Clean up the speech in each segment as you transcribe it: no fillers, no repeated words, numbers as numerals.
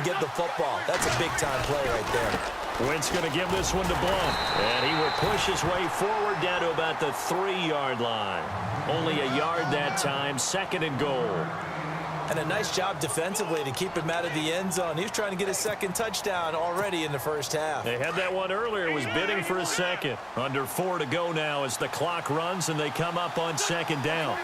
and get the football. That's a big-time play right there. Wentz going to give this one to Blunt. And he will push his way forward down to about the 3-yard line. Only a yard that time, 2nd and goal. And a nice job defensively to keep him out of the end zone. He was trying to get his 2nd touchdown already in the first half. They had that one earlier, was bidding for a 2nd. Under 4 to go now as the clock runs and they come up on 2nd down.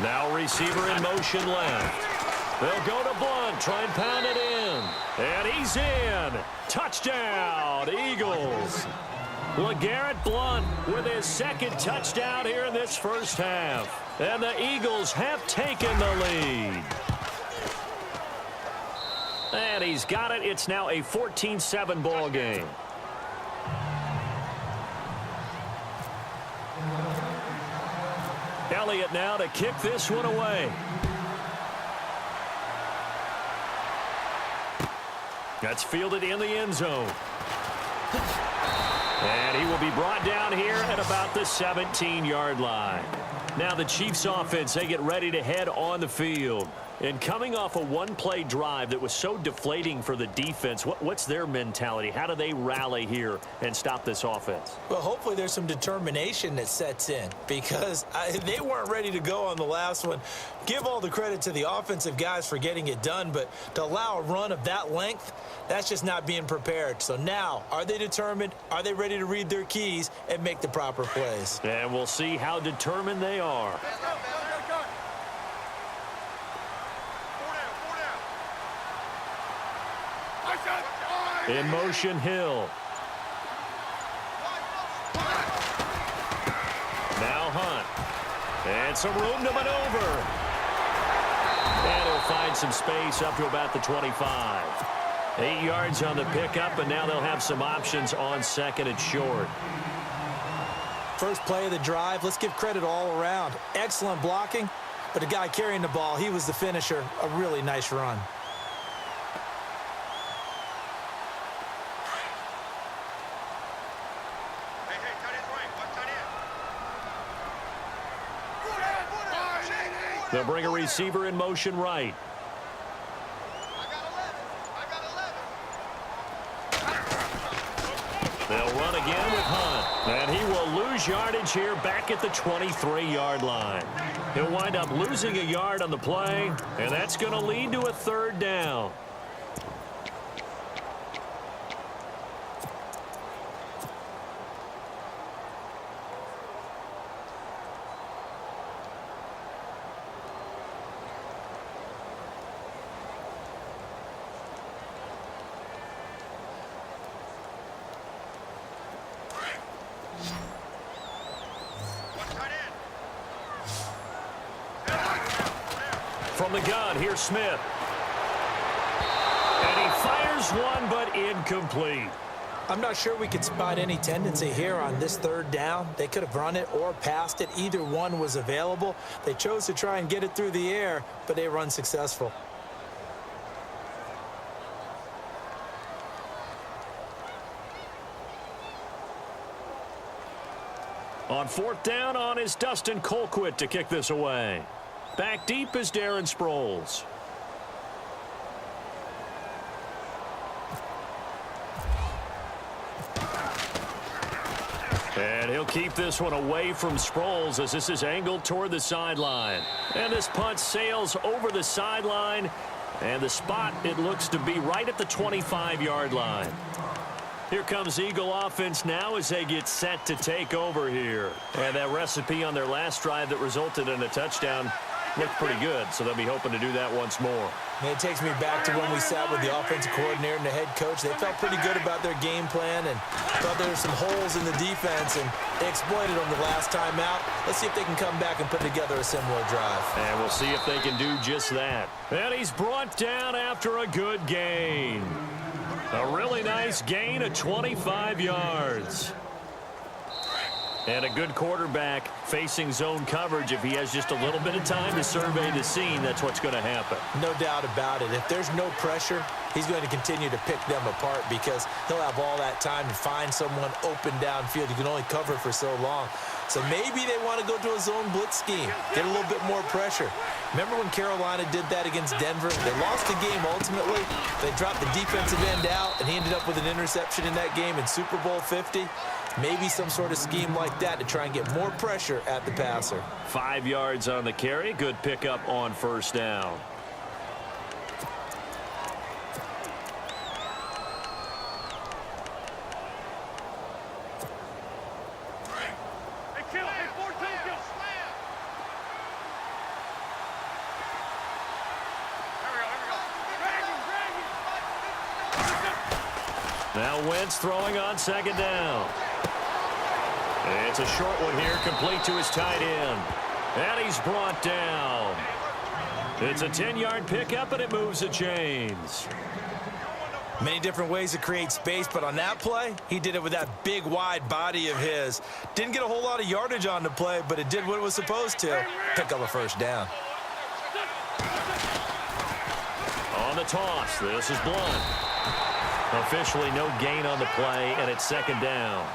Now receiver in motion left. They'll go to Blunt, try and pound it in. And he's in. Touchdown, Eagles. LeGarrette Blunt with his 2nd touchdown here in this first half. And the Eagles have taken the lead. And he's got it. It's now a 14-7 ball game. Elliott now to kick this one away. That's fielded in the end zone. And he will be brought down here at about the 17-yard line. Now the Chiefs offense, they get ready to head on the field. And coming off a one-play drive that was so deflating for the defense, what's their mentality? How do they rally here and stop this offense? Well, hopefully there's some determination that sets in because they weren't ready to go on the last one. Give all the credit to the offensive guys for getting it done, but to allow a run of that length, that's just not being prepared. So now, are they determined? Are they ready to read their keys and make the proper plays? And we'll see how determined they are. In motion, Hill. Now Hunt. And some room to maneuver. And he'll find some space up to about the 25. 8 yards on the pickup, and now they'll have some options on 2nd and short. First play of the drive, let's give credit all around. Excellent blocking, but the guy carrying the ball, he was the finisher. A really nice run. They'll bring a receiver in motion right. They'll run again with Hunt. And he will lose yardage here back at the 23-yard line. He'll wind up losing a yard on the play, and that's going to lead to a 3rd down. From the gun, here's Smith. And he fires one, but incomplete. I'm not sure we could spot any tendency here on this 3rd down. They could have run it or passed it. Either one was available. They chose to try and get it through the air, but they were unsuccessful. On 4th down on is Dustin Colquitt to kick this away. Back deep is Darren Sproles. And he'll keep this one away from Sproles as this is angled toward the sideline. And this punt sails over the sideline. And the spot, it looks to be right at the 25-yard line. Here comes Eagle offense now as they get set to take over here. And that recipe on their last drive that resulted in a touchdown looked pretty good, so they'll be hoping to do that once more. And it takes me back to when we sat with the offensive coordinator and the head coach. They felt pretty good about their game plan and thought there were some holes in the defense, and they exploited them the last time out. Let's see if they can come back and put together a similar drive. And we'll see if they can do just that. And he's brought down after a good gain. A really nice gain of 25 yards. And a good quarterback facing zone coverage. If he has just a little bit of time to survey the scene, that's what's going to happen. No doubt about it. If there's no pressure, he's going to continue to pick them apart because he'll have all that time to find someone open downfield. You can only cover for so long. So maybe they want to go to a zone blitz scheme, get a little bit more pressure. Remember when Carolina did that against Denver? They lost the game ultimately. They dropped the defensive end out, and he ended up with an interception in that game in Super Bowl 50. Maybe some sort of scheme like that to try and get more pressure at the passer. 5 yards on the carry. Good pickup on first down. Now Wentz throwing on second down. It's a short one here, complete to his tight end. And he's brought down. It's a 10-yard pickup, and it moves the chains. Many different ways to create space, but on that play, he did it with that big, wide body of his. Didn't get a whole lot of yardage on the play, but it did what it was supposed to. Pick up a first down. On the toss, this is Blunt. Officially no gain on the play, and it's second down.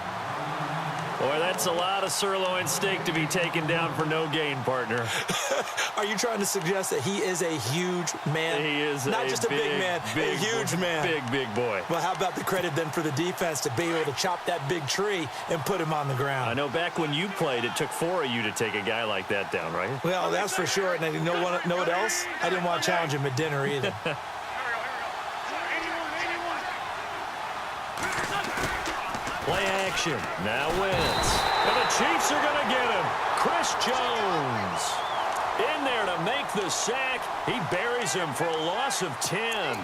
Boy, that's a lot of sirloin steak to be taken down for no gain, partner. Are you trying to suggest that he is a huge man? He is not just a big man, a huge man. Big boy. Well, how about the credit then for the defense to be able to chop that big tree and put him on the ground? I know back when you played, it took 4 of you to take a guy like that down, right? Well, that's for sure. And you know what else? I didn't want to challenge him at dinner either. Play action. Now Wentz. And the Chiefs are going to get him. Chris Jones in there to make the sack. He buries him for a loss of 10.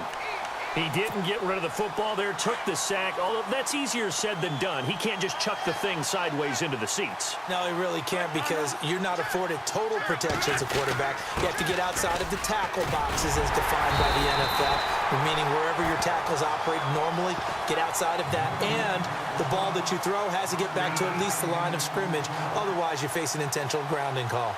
He didn't get rid of the football there, took the sack. Although that's easier said than done. He can't just chuck the thing sideways into the seats. No, he really can't, because you're not afforded total protection as a quarterback. You have to get outside of the tackle boxes as defined by the NFL, meaning wherever your tackles operate normally, get outside of that. And the ball that you throw has to get back to at least the line of scrimmage. Otherwise, you face an intentional grounding call.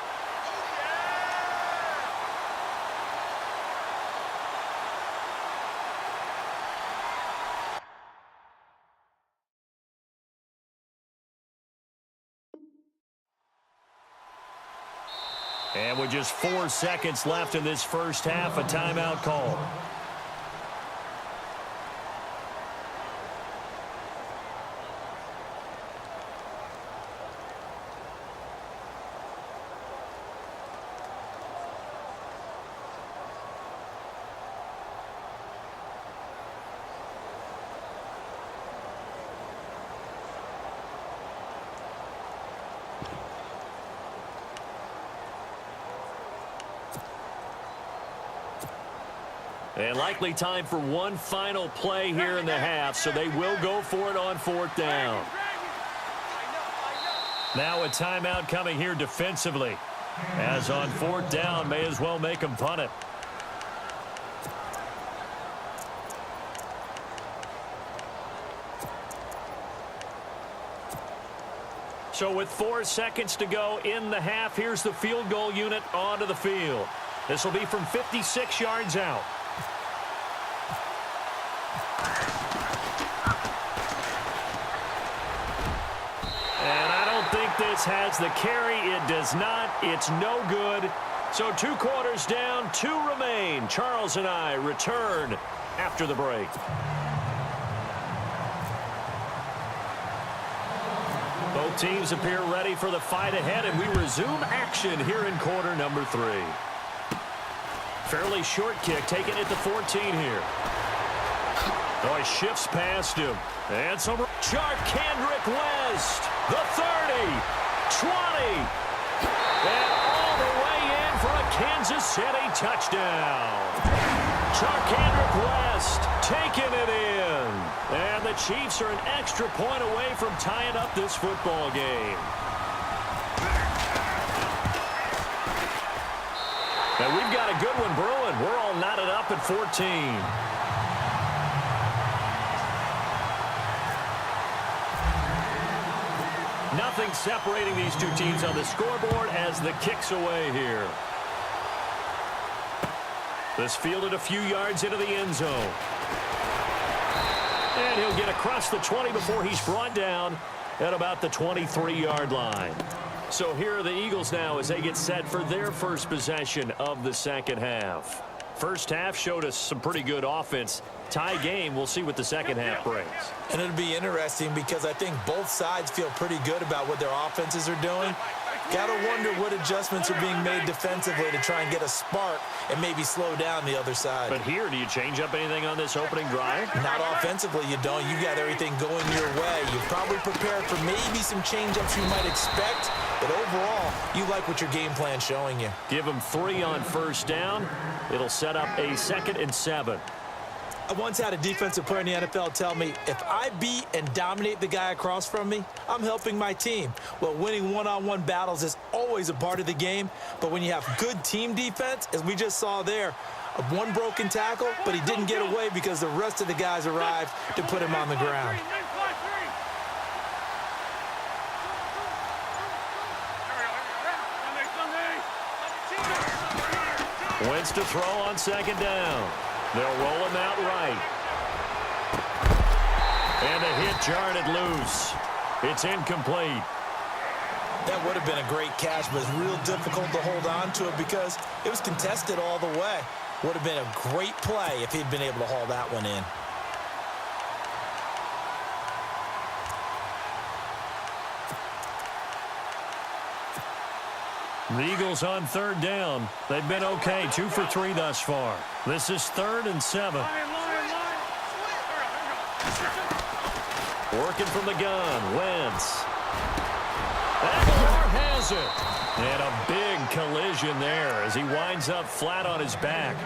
And with just 4 seconds left in this first half, a timeout call. And likely time for one final play here in the half, so they will go for it on 4th down. Now a timeout coming here defensively. As on 4th down, may as well make them punt it. So with 4 seconds to go in the half, here's the field goal unit onto the field. This will be from 56 yards out. This has the carry. It does not. It's no good. So 2 quarters down, 2 remain. Charles and I return after the break. Both teams appear ready for the fight ahead, and we resume action here in quarter number 3. Fairly short kick, taken at the 14 here. Oh, he shifts past him. And some Kendrick West, the 30, 20, and all the way in for a Kansas City touchdown. Kendrick West taking it in. And the Chiefs are an extra point away from tying up this football game. And we've got a good one brewing. We're all knotted up at 14. Nothing separating these two teams on the scoreboard as the kick's away here. This fielded a few yards into the end zone. And he'll get across the 20 before he's brought down at about the 23-yard line. So here are the Eagles now as they get set for their first possession of the second half. First half showed us some pretty good offense. Tie game, we'll see what the second half brings. And it'll be interesting because I think both sides feel pretty good about what their offenses are doing. Got to wonder what adjustments are being made defensively to try and get a spark and maybe slow down the other side. But here, do you change up anything on this opening drive? Not offensively, you don't. You got everything going your way. You've probably prepared for maybe some change-ups you might expect, but overall, you like what your game plan's showing you. Give them 3 on first down. It'll set up a 2nd and 7. I once had a defensive player in the NFL tell me, if I beat and dominate the guy across from me, I'm helping my team. Well, winning one-on-one battles is always a part of the game, but when you have good team defense, as we just saw there, one broken tackle, but he didn't get away because the rest of the guys arrived to put him on the ground. Wentz to throw on 2nd down. They'll roll him out right. And a hit jarred it loose. It's incomplete. That would have been a great catch, but it's real difficult to hold on to it because it was contested all the way. Would have been a great play if he'd been able to haul that one in. The Eagles on 3rd down. They've been okay, 2 for 3 thus far. This is 3rd and 7. Working from the gun, Wentz. Aguilar has it. And a big collision there as he winds up flat on his back.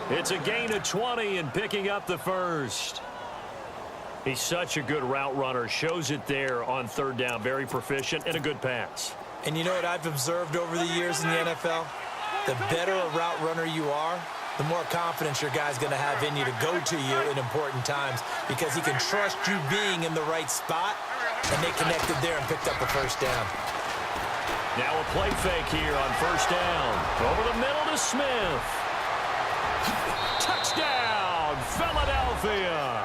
It's a gain of 20 and picking up the first. He's such a good route runner. Shows it there on 3rd down. Very proficient and a good pass. And you know what I've observed over the years in the NFL? The better a route runner you are, the more confidence your guy's going to have in you to go to you in important times because he can trust you being in the right spot, and they connected there and picked up a first down. Now a play fake here on 1st down. Over the middle to Smith. Touchdown, Philadelphia.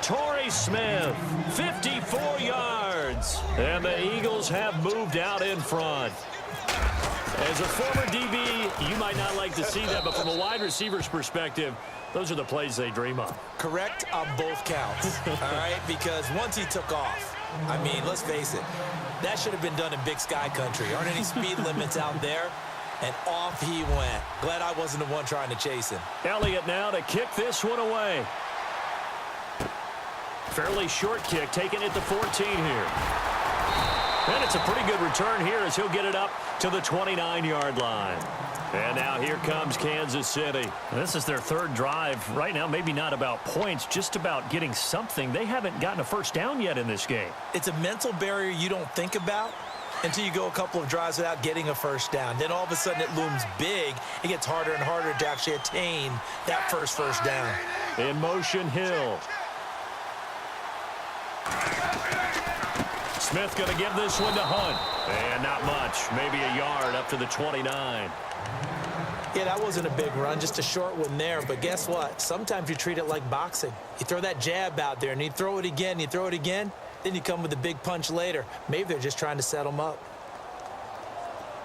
Torrey Smith, 54 yards. And the Eagles have moved out in front. As a former DB, you might not like to see that, but from a wide receiver's perspective, those are the plays they dream of. Correct on both counts, all right? Because once he took off, I mean, let's face it, that should have been done in Big Sky country. Aren't any speed limits out there? And off he went. Glad I wasn't the one trying to chase him. Elliott now to kick this one away. Fairly short kick, taking it to 14 here. And it's a pretty good return here as he'll get it up to the 29-yard line. And now here comes Kansas City. This is their 3rd drive. Right now, maybe not about points, just about getting something. They haven't gotten a first down yet in this game. It's a mental barrier you don't think about until you go a couple of drives without getting a first down. Then all of a sudden it looms big. It gets harder and harder to actually attain that first down. In motion, Hill. Smith going to give this one to Hunt. And not much. Maybe a yard up to the 29. Yeah, that wasn't a big run, just a short one there. But guess what? Sometimes you treat it like boxing. You throw that jab out there, and you throw it again, you throw it again, then you come with a big punch later. Maybe they're just trying to set them up.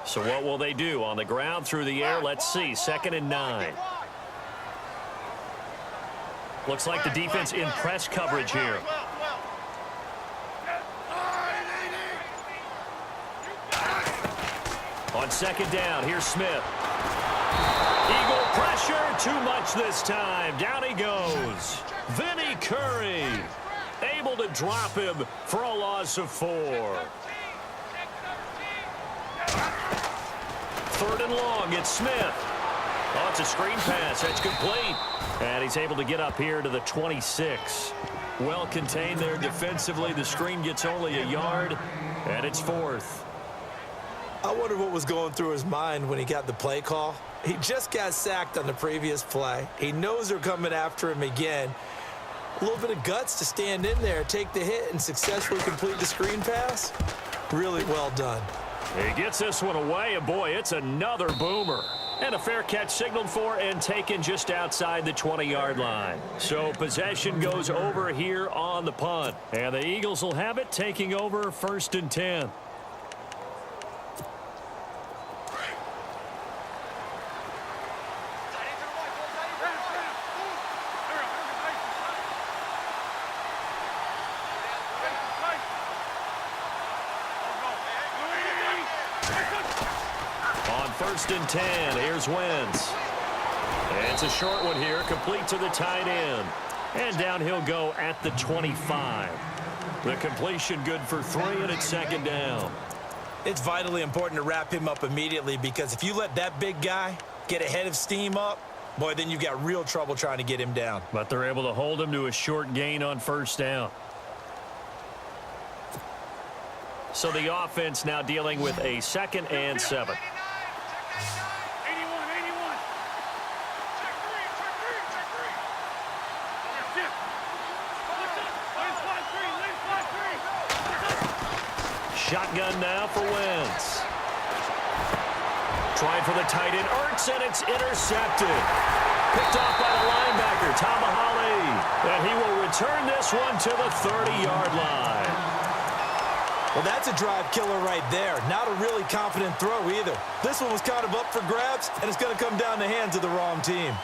So what will they do? On the ground, through the air, let's see. 2nd and 9. Looks like the defense in press coverage here. On 2nd down, here's Smith. Eagle pressure, too much this time. Down he goes. Vinny Curry able to drop him for a loss of 4. 3rd and long, it's Smith. Oh, it's a screen pass. That's complete. And he's able to get up here to the 26. Well contained there defensively. The screen gets only a yard, and it's 4th. I wonder what was going through his mind when he got the play call. He just got sacked on the previous play. He knows they're coming after him again. A little bit of guts to stand in there, take the hit, and successfully complete the screen pass. Really well done. He gets this one away, and boy, it's another boomer. And a fair catch signaled for and taken just outside the 20-yard line. So possession goes over here on the punt. And the Eagles will have it, taking over 1st and 10. first and 10. Here's Wentz. And it's a short one here, complete to the tight end. And down he'll go at the 25. The completion good for 3, and it's second down. It's vitally important to wrap him up immediately, because if you let that big guy get ahead of steam up, boy, then you've got real trouble trying to get him down. But they're able to hold him to a short gain on first down. So the offense now dealing with a 2nd and 7. Shotgun now for Wentz. Trying for the tight end, Ertz, and it's intercepted. Picked off by the linebacker, Tamahali. And he will return this one to the 30-yard line. Well, that's a drive killer right there. Not a really confident throw either. This one was kind of up for grabs, and it's going to come down the hands of the wrong team.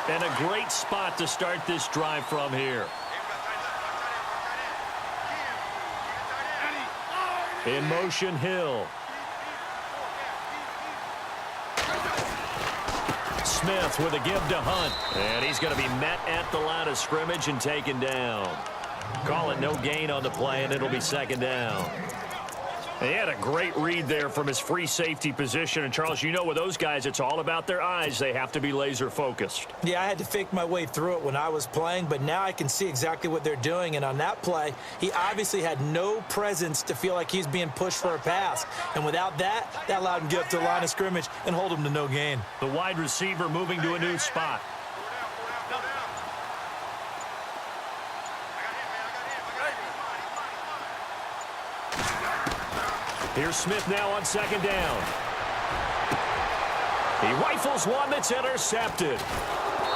And a great spot to start this drive from here. In motion, Hill. Smith with a give to Hunt. And he's going to be met at the line of scrimmage and taken down. Call it no gain on the play, and it'll be second down. He had a great read there from his free safety position. And, Charles, you know with those guys, it's all about their eyes. They have to be laser focused. Yeah, I had to fake my way through it when I was playing, but now I can see exactly what they're doing. And on that play, he obviously had no presence to feel like he's being pushed for a pass. And without that, that allowed him to get up to the line of scrimmage and hold him to no gain. The wide receiver moving to a new spot. Here's Smith now on second down. He rifles one that's intercepted.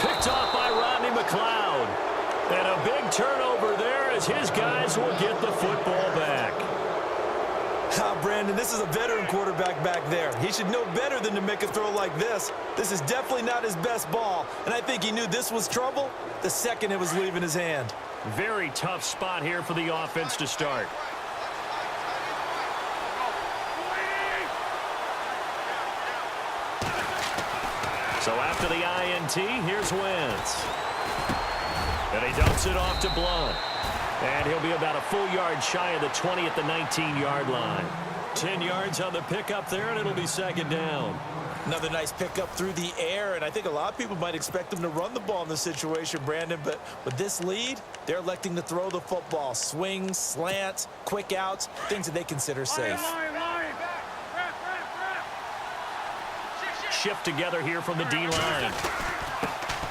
Picked off by Rodney McLeod. And a big turnover there as his guys will get the football back. Brandon, this is a veteran quarterback back there. He should know better than to make a throw like this. This is definitely not his best ball, and I think he knew this was trouble the second it was leaving his hand. Very tough spot here for the offense to start. So after the INT, here's Wentz. And he dumps it off to Blunt. And he'll be about a full yard shy of the 20 at the 19-yard line. 10 yards on the pickup there, and it'll be second down. Another nice pickup through the air, and I think a lot of people might expect them to run the ball in this situation, Brandon, but with this lead, they're electing to throw the football. Swings, slants, quick outs, things that they consider safe. Shift together here from the D-line.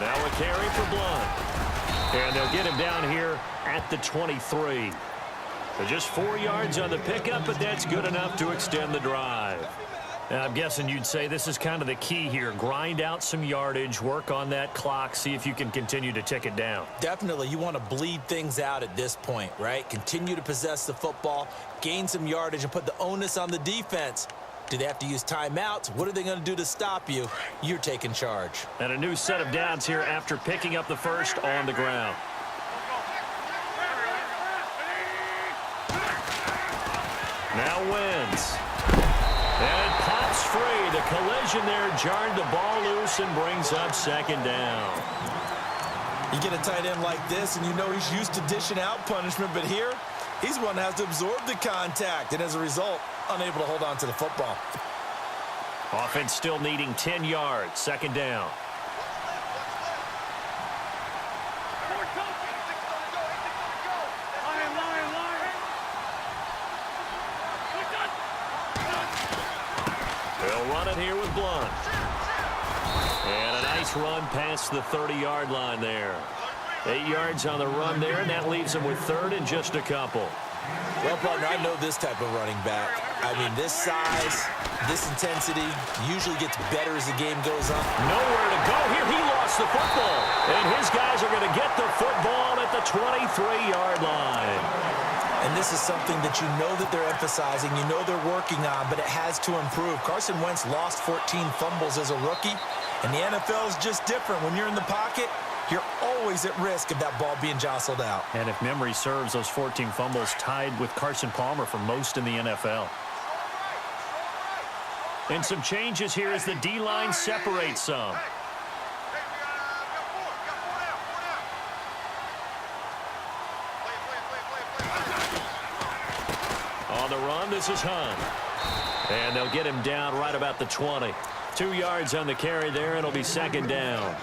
Now a carry for Blunt. And they'll get him down here at the 23. So just 4 yards on the pickup, but that's good enough to extend the drive. And I'm guessing you'd say this is kind of the key here. Grind out some yardage, work on that clock, see if you can continue to tick it down. Definitely. You want to bleed things out at this point, right? Continue to possess the football, gain some yardage, and put the onus on the defense. Do they have to use timeouts? What are they going to do to stop you? You're taking charge. And a new set of downs here after picking up the first on the ground. Now Wentz. And it pops free. The collision there jarred the ball loose and brings up second down. You get a tight end like this, and you know he's used to dishing out punishment, but here, he's one that has to absorb the contact, and as a result, unable to hold on to the football. Offense still needing 10 yards. Second down. They'll run it here with Blunt. And a nice run past the 30-yard line there. 8 yards on the run there, and that leaves them with third and just a couple. Well, partner, I know this type of running back. I mean, this size, this intensity usually gets better as the game goes on. Nowhere to go here. He lost the football. And his guys are going to get the football at the 23-yard line. And this is something that you know that they're emphasizing, you know they're working on, but it has to improve. Carson Wentz lost 14 fumbles as a rookie, and the NFL is just different. When you're in the pocket, you're always at risk of that ball being jostled out. And if memory serves, those 14 fumbles tied with Carson Palmer for most in the NFL. And some changes here as the D-line separates some. On the run, this is Hunt. And they'll get him down right about the 20. 2 yards on the carry there, and it'll be second down.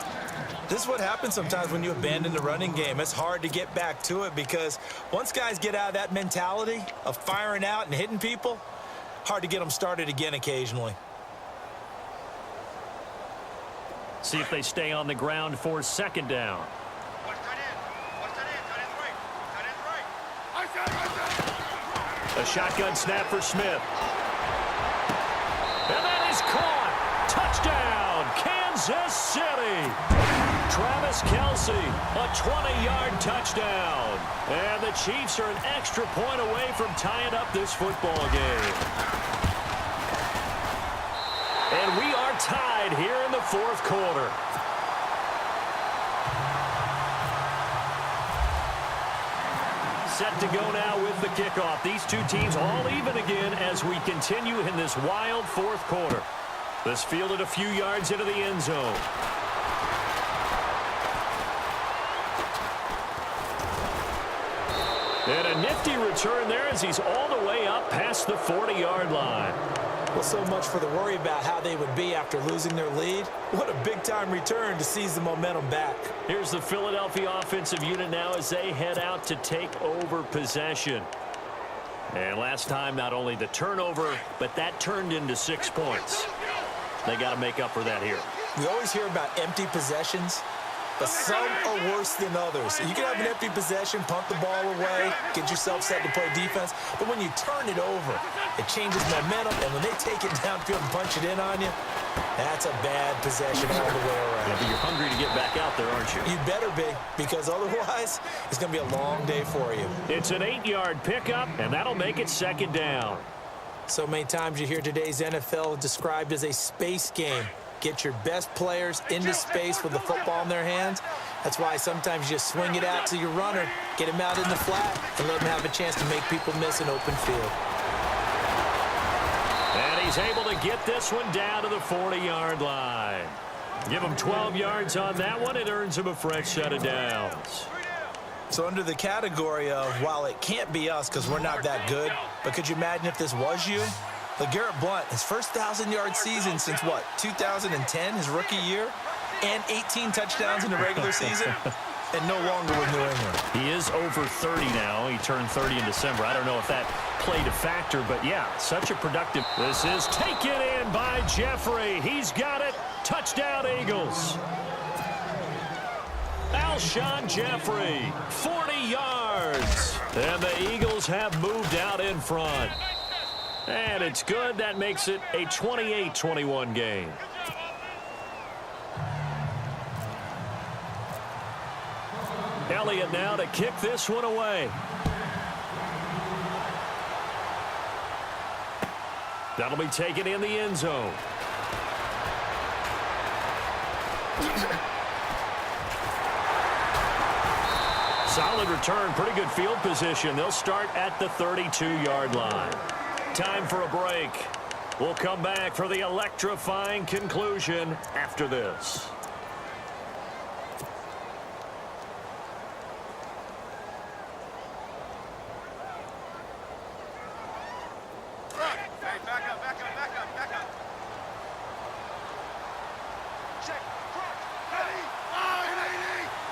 This is what happens sometimes when you abandon the running game. It's hard to get back to it because once guys get out of that mentality of firing out and hitting people, hard to get them started again occasionally. See if they stay on the ground for second down. A shotgun snap for Smith. And that is caught. Touchdown, Kansas City. Travis Kelce, a 20-yard touchdown. And the Chiefs are an extra point away from tying up this football game. And we are tied here in the fourth quarter. Set to go now with the kickoff. These two teams all even again as we continue in this wild fourth quarter. This fielded a few yards into the end zone. And a nifty return there as he's all the way up past the 40-yard line. Well, so much for the worry about how they would be after losing their lead. What a big-time return to seize the momentum back. Here's the Philadelphia offensive unit now as they head out to take over possession. And last time, not only the turnover, but that turned into 6 points. They got to make up for that here. We always hear about empty possessions, but some are worse than others. You can have an empty possession, punt the ball away, get yourself set to play defense, but when you turn it over, it changes momentum, and when they take it downfield and punch it in on you, that's a bad possession all the way around. Yeah, but you're hungry to get back out there, aren't you? You better be, because otherwise, it's going to be a long day for you. It's an 8-yard pickup, and that'll make it second down. So many times you hear today's NFL described as a space game. Get your best players into space with the football in their hands. That's why sometimes you just swing it out to your runner, get him out in the flat, and let him have a chance to make people miss an open field. And he's able to get this one down to the 40-yard line. Give him 12 yards on that one. It earns him a fresh set of downs. So under the category of, while it can't be us because we're not that good, but could you imagine if this was you? LeGarrette Blount, his first 1,000-yard season since, what, 2010, his rookie year, and 18 touchdowns in the regular season, and no longer with New England. He is over 30 now. He turned 30 in December. I don't know if that played a factor, but, yeah, such a productive. This is taken in by Jeffrey. He's got it. Touchdown, Eagles. Alshon Jeffrey, 40 yards. And the Eagles have moved out in front. And it's good. That makes it a 28-21 game. Elliott now to kick this one away. That'll be taken in the end zone. Solid return, pretty good field position. They'll start at the 32-yard line. Time for a break. We'll come back for the electrifying conclusion after this.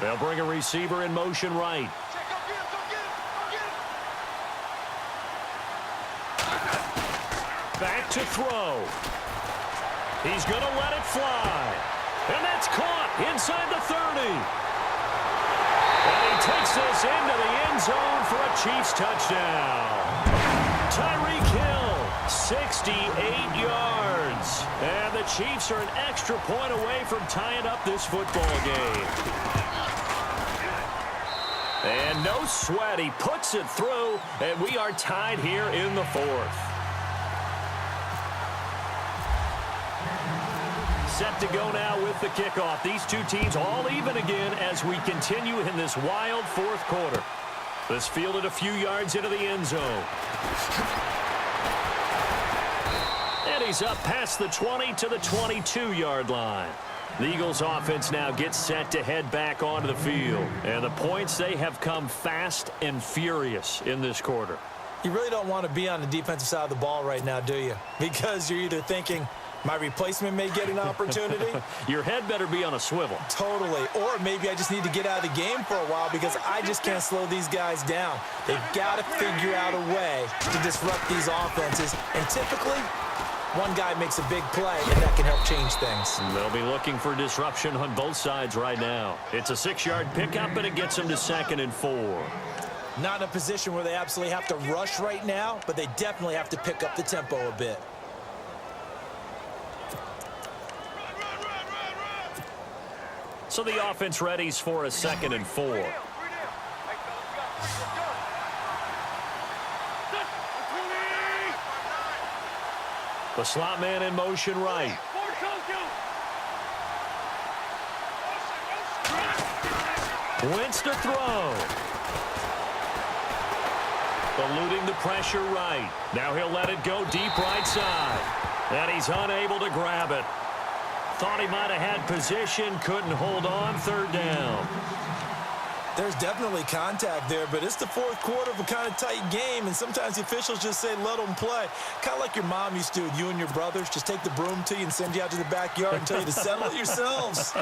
They'll bring a receiver in motion right. Back to throw. He's going to let it fly. And that's caught inside the 30. And he takes this into the end zone for a Chiefs touchdown. Tyreek Hill, 68 yards. And the Chiefs are an extra point away from tying up this football game. And no sweat. He puts it through, and we are tied here in the fourth. Set to go now with the kickoff. These two teams all even again as we continue in this wild fourth quarter. This fielded a few yards into the end zone. And And he's up past the 20 to the 22-yard line. The Eagles offense now gets set to head back onto the field. And the points, they have come fast and furious in this quarter. You really don't want to be on the defensive side of the ball right now, do you? Because you're either thinking, my replacement may get an opportunity. Your head better be on a swivel. Totally. Or maybe I just need to get out of the game for a while because I just can't slow these guys down. They've got to figure out a way to disrupt these offenses. And typically, one guy makes a big play, and that can help change things. They'll be looking for disruption on both sides right now. It's a 6-yard pickup, and it gets them to 2nd and 4. Not in a position where they absolutely have to rush right now, but they definitely have to pick up the tempo a bit. So the offense readies for a 2nd and 4. The slot man in motion right. Wentz to throw. Eluding the pressure right. Now he'll let it go deep right side. And he's unable to grab it. Thought he might have had position, couldn't hold on, 3rd down. There's definitely contact there, but it's the 4th quarter of a kind of tight game, and sometimes the officials just say let them play. Kind of like your mom used to with you and your brothers. Just take the broom to you and send you out to the backyard and tell you to settle it yourselves.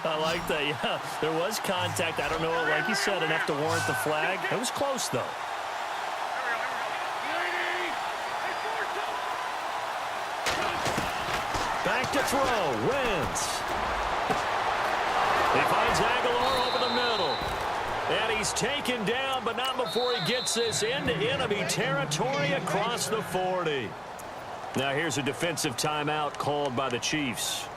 I like that, yeah. There was contact. I don't know, like you said, enough to warrant the flag. It was close, though. Back to throw, Wentz. He finds Aguilar over the middle. And he's taken down, but not before he gets this into enemy territory across the 40. Now here's a defensive timeout called by the Chiefs.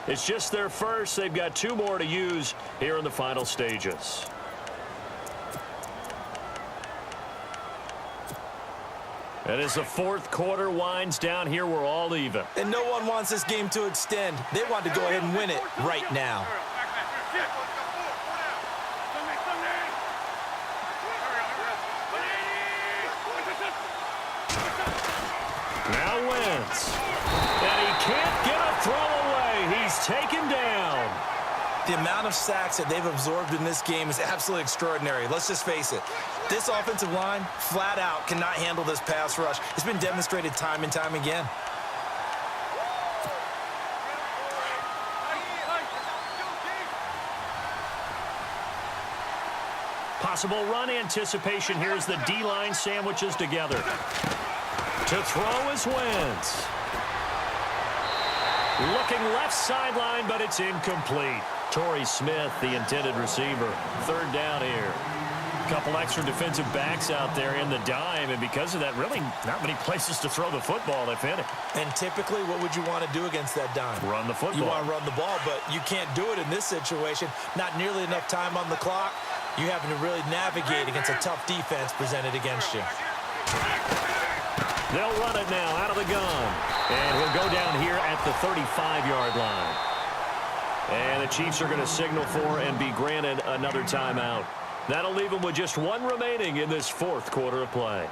It's just their first. They've got 2 more to use here in the final stages. And as the 4th quarter winds down here, we're all even. And no one wants this game to extend. They want to go ahead and win it right now. Now Wentz. And he can't get a throw away. He's taken down. The amount of sacks that they've absorbed in this game is absolutely extraordinary. Let's just face it. This offensive line, flat out, cannot handle this pass rush. It's been demonstrated time and time again. Possible run anticipation here as the D-line sandwiches together. To throw is Wentz. Looking left sideline, but it's incomplete. Torrey Smith, the intended receiver. 3rd down here. A couple extra defensive backs out there in the dime, and because of that, really not many places to throw the football, if any. And typically, what would you want to do against that dime? Run the football. You want to run the ball, but you can't do it in this situation. Not nearly enough time on the clock. You having to really navigate against a tough defense presented against you. They'll run it now out of the gun. And he'll go down here at the 35-yard line. And the Chiefs are going to signal for and be granted another timeout. That'll leave them with just 1 remaining in this 4th quarter of play.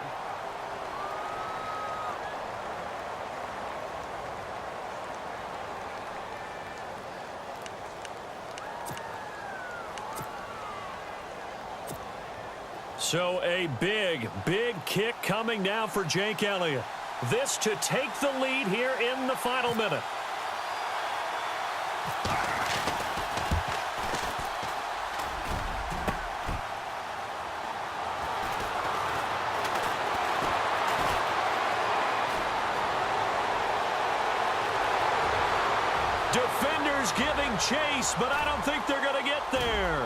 So a big, big kick coming now for Jake Elliott. This to take the lead here in the final minute. Defenders giving chase, but I don't think they're going to get there.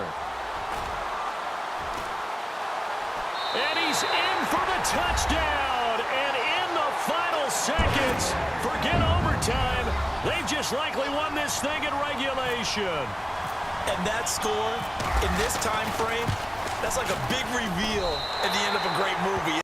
And he's in for the touchdown. And in the final seconds, forget overtime. They've just likely won this thing in regulation. And that score in this time frame, that's like a big reveal at the end of a great movie.